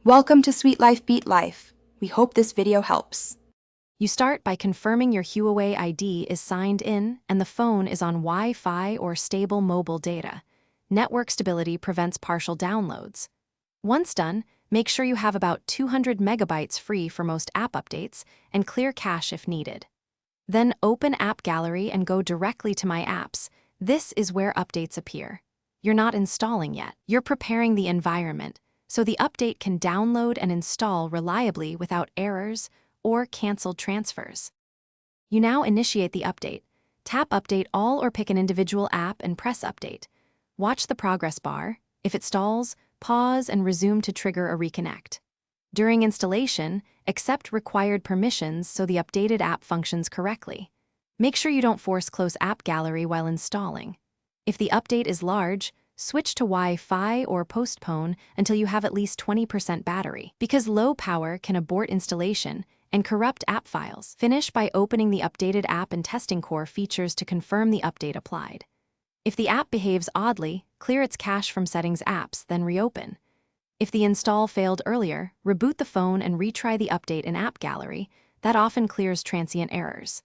Welcome to Sweet Life Beat Life. We hope this video helps. You start by confirming your Huawei ID is signed in and the phone is on Wi-Fi or stable mobile data. Network stability prevents partial downloads. Once done, make sure you have about 200 megabytes free for most app updates and clear cache if needed. Then open App Gallery and go directly to My Apps. This is where updates appear. You're not installing yet. You're preparing the environment, so the update can download and install reliably without errors or canceled transfers. You now initiate the update. Tap Update All or pick an individual app and press Update. Watch the progress bar. If it stalls, pause and resume to trigger a reconnect. During installation, accept required permissions so the updated app functions correctly. Make sure you don't force close App Gallery while installing. If the update is large, switch to Wi-Fi or postpone until you have at least 20% battery, because low power can abort installation and corrupt app files. Finish by opening the updated app and testing core features to confirm the update applied. If the app behaves oddly, clear its cache from Settings apps, then reopen. If the install failed earlier, reboot the phone and retry the update in App Gallery. That often clears transient errors.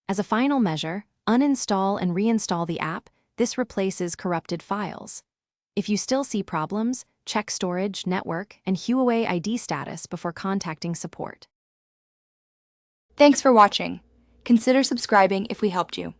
As a final measure, uninstall and reinstall the app. This replaces corrupted files. If you still see problems, check storage, network, and Huawei ID status before contacting support. Thanks for watching. Consider subscribing if we helped you.